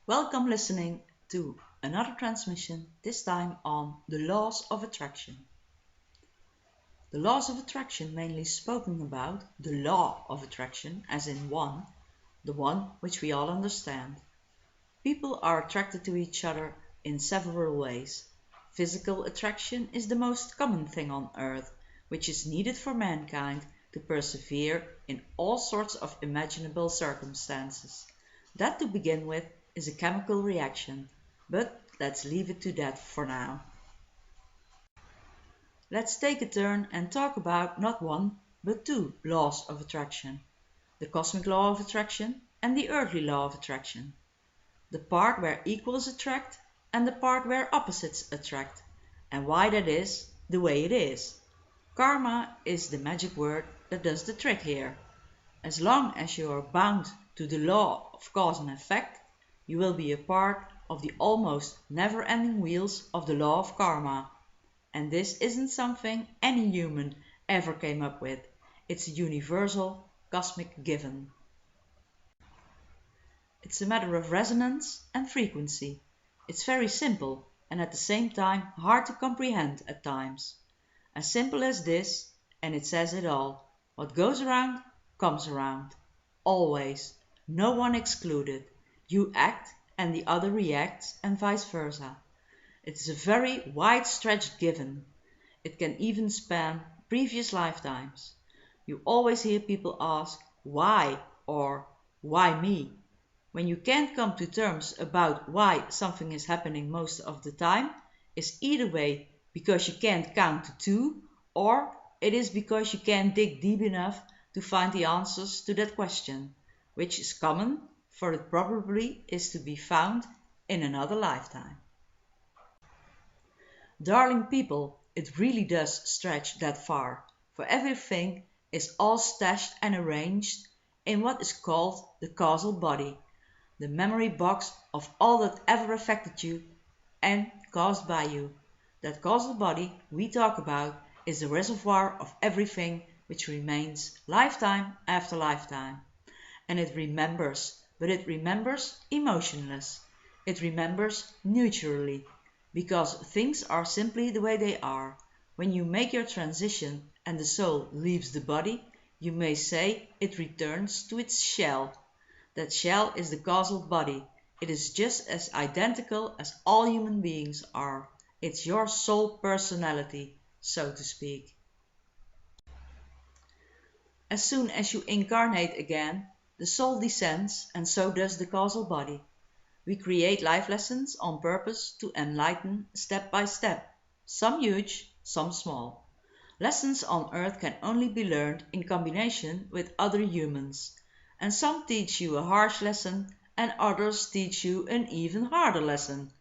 Welcome listening to another transmission, this time on the laws of attraction. The laws of attraction mainly spoken about the law of attraction as in one, the one which we all understand. People are attracted to each other in several ways. Physical attraction is the most common thing on earth, which is needed for mankind to persevere in all sorts of imaginable circumstances. That, to begin with, is a chemical reaction, but let's leave it to that for now. Let's take a turn and talk about not one, but two laws of attraction: the cosmic law of attraction and the earthly law of attraction. The part where equals attract and the part where opposites attract, and why that is the way it is. Karma is the magic word that does the trick here. As long as you are bound to the law of cause and effect, you will be a part of the almost never-ending wheels of the law of karma. And this isn't something any human ever came up with. It's a universal cosmic given. It's a matter of resonance and frequency. It's very simple and at the same time hard to comprehend at times. As simple as this, and it says it all. What goes around comes around. Always. No one excluded. You act and the other reacts and vice versa. It is a very wide-stretched given. It can even span previous lifetimes. You always hear people ask, why or why me? When you can't come to terms about why something is happening most of the time, it's either way because you can't count to two, or it is because you can't dig deep enough to find the answers to that question, which is common, for it probably is to be found in another lifetime. Darling people, it really does stretch that far, for everything is all stashed and arranged in what is called the causal body, the memory box of all that ever affected you and caused by you. That causal body we talk about is the reservoir of everything which remains lifetime after lifetime. And it remembers, but it remembers emotionless. It remembers neutrally, because things are simply the way they are. When you make your transition and the soul leaves the body, you may say it returns to its shell. That shell is the causal body. It is just as identical as all human beings are. It's your soul personality, so to speak. As soon as you incarnate again, the soul descends, and so does the causal body. We create life lessons on purpose to enlighten step by step, some huge, some small. Lessons on earth can only be learned in combination with other humans, and some teach you a harsh lesson and others teach you an even harder lesson.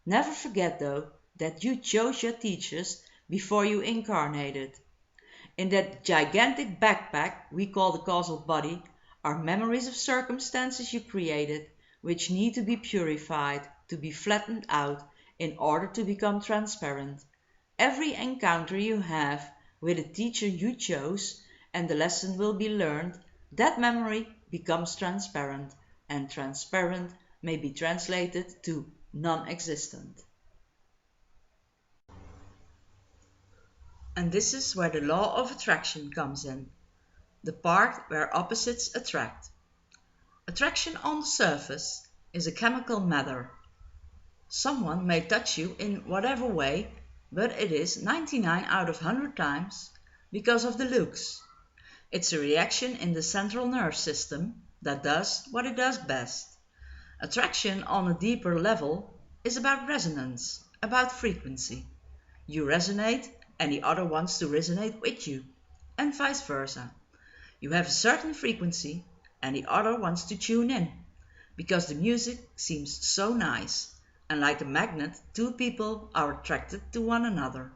Never forget, though, that you chose your teachers before you incarnated. In that gigantic backpack we call the causal body are memories of circumstances you created, which need to be purified, to be flattened out, in order to become transparent. Every encounter you have with a teacher you chose, and the lesson will be learned, that memory becomes transparent, and transparent may be translated to non-existent. And this is where the law of attraction comes in, the part where opposites attract. Attraction on the surface is a chemical matter. Someone may touch you in whatever way, but it is 99 out of 100 times because of the looks. It's a reaction in the central nerve system that does what it does best. Attraction on a deeper level is about resonance, about frequency. You resonate and the other wants to resonate with you, and vice versa. You have a certain frequency and the other wants to tune in, because the music seems so nice, and like a magnet, two people are attracted to one another.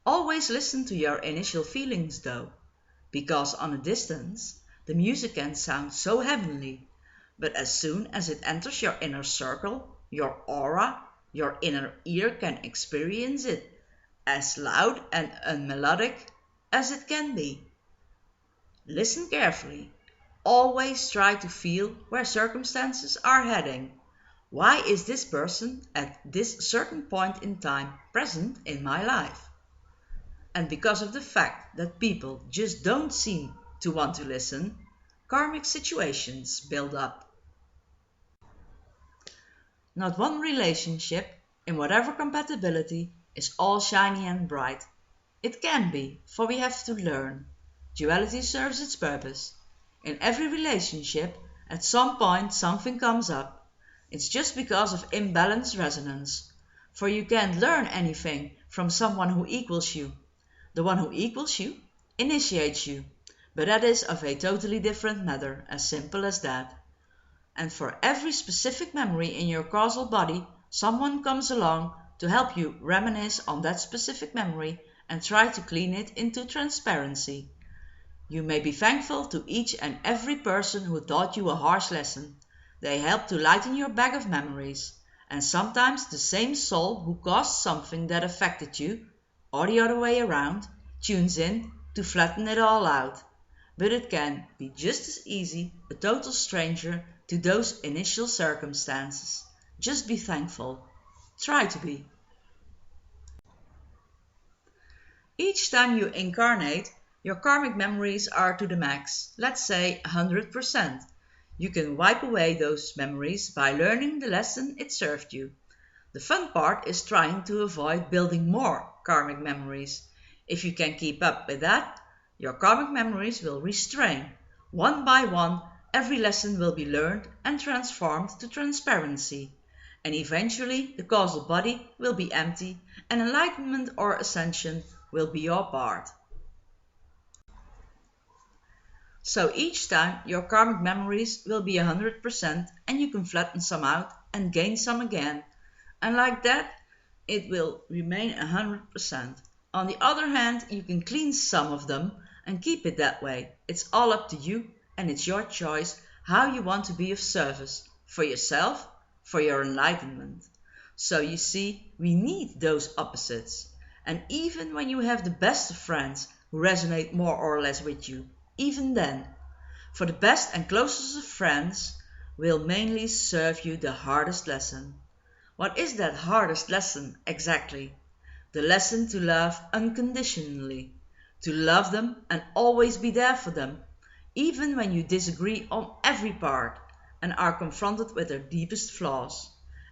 Always listen to your initial feelings though, because on a distance the music can sound so heavenly, but as soon as it enters your inner circle, your aura, your inner ear can experience it as loud and unmelodic as it can be. Listen carefully. Always try to feel where circumstances are heading. Why is this person at this certain point in time present in my life? And because of the fact that people just don't seem to want to listen, karmic situations build up. Not one relationship, in whatever compatibility, is all shiny and bright. It can be, for we have to learn. Duality serves its purpose. In every relationship, at some point something comes up. It's just because of imbalanced resonance. For you can't learn anything from someone who equals you. The one who equals you initiates you, but that is of a totally different matter, as simple as that. And for every specific memory in your causal body, someone comes along to help you reminisce on that specific memory and try to clean it into transparency. You may be thankful to each and every person who taught you a harsh lesson. They helped to lighten your bag of memories, and sometimes the same soul who caused something that affected you, or the other way around, tunes in to flatten it all out. But it can be just as easy a total stranger to those initial circumstances. Just be thankful. Try to be. Each time you incarnate, your karmic memories are to the max, let's say 100%. You can wipe away those memories by learning the lesson it served you. The fun part is trying to avoid building more karmic memories. If you can keep up with that, your karmic memories will restrain. One by one, every lesson will be learned and transformed to transparency. And eventually, the causal body will be empty and enlightenment or ascension will be your part. So each time, your karmic memories will be 100% and you can flatten some out and gain some again. And like that, it will remain 100%. On the other hand, you can clean some of them and keep it that way. It's all up to you and it's your choice how you want to be of service for yourself, for your enlightenment. So you see, we need those opposites. And even when you have the best of friends who resonate more or less with you, even then, for the best and closest of friends will mainly serve you the hardest lesson. What is that hardest lesson exactly? The lesson to love unconditionally, to love them and always be there for them, even when you disagree on every part and are confronted with their deepest flaws.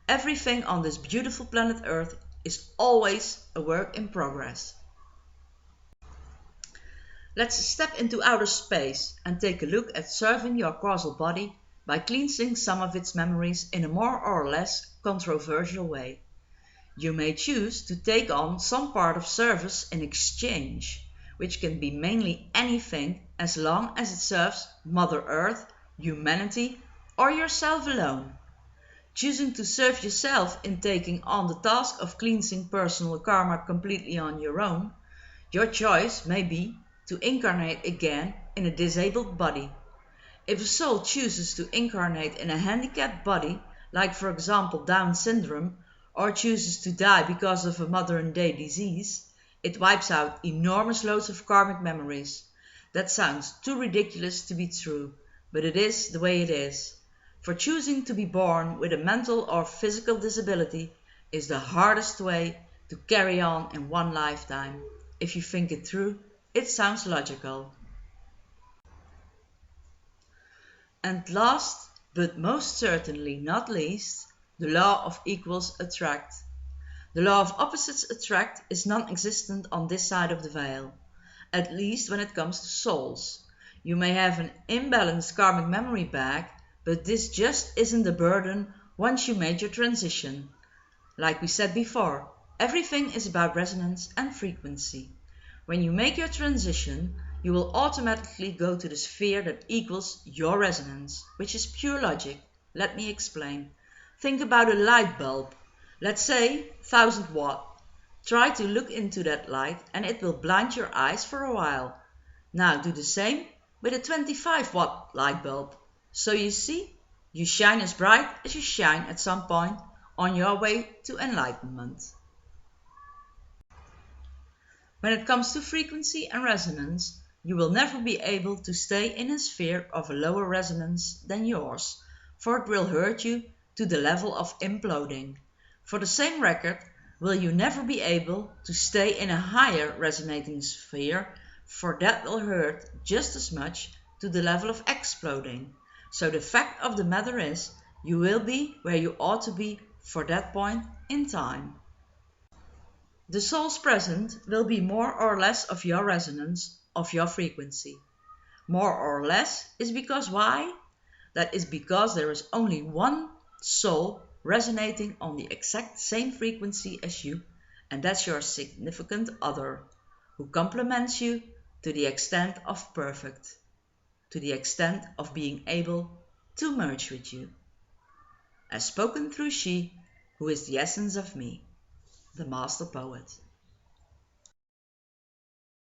Everything on this beautiful planet Earth is always a work in progress. Let's step into outer space and take a look at serving your causal body by cleansing some of its memories in a more or less controversial way. You may choose to take on some part of service in exchange, which can be mainly anything as long as it serves Mother Earth, humanity, or yourself alone. Choosing to serve yourself in taking on the task of cleansing personal karma completely on your own, your choice may be to incarnate again in a disabled body. If a soul chooses to incarnate in a handicapped body, like for example Down syndrome, or chooses to die because of a modern-day disease, it wipes out enormous loads of karmic memories. That sounds too ridiculous to be true, but it is the way it is. For choosing to be born with a mental or physical disability is the hardest way to carry on in one lifetime. If you think it through, it sounds logical. And last, but most certainly not least, the law of equals attract. The law of opposites attract is non-existent on this side of the veil, at least when it comes to souls. You may have an imbalanced karmic memory bag, but this just isn't a burden once you made your transition. Like we said before, everything is about resonance and frequency. When you make your transition, you will automatically go to the sphere that equals your resonance, which is pure logic. Let me explain. Think about a light bulb. Let's say 1000 watt. Try to look into that light and it will blind your eyes for a while. Now do the same with a 25 watt light bulb. So you see, you shine as bright as you shine at some point on your way to enlightenment. When it comes to frequency and resonance, you will never be able to stay in a sphere of a lower resonance than yours, for it will hurt you to the level of imploding. For the same record, will you never be able to stay in a higher resonating sphere, for that will hurt just as much to the level of exploding. So the fact of the matter is, you will be where you ought to be for that point in time. The souls present will be more or less of your resonance, of your frequency. More or less is because why? That is because there is only one soul resonating on the exact same frequency as you, and that's your significant other, who complements you to the extent of perfect, to the extent of being able to merge with you. As spoken through she, who is the essence of me, the Master Poet.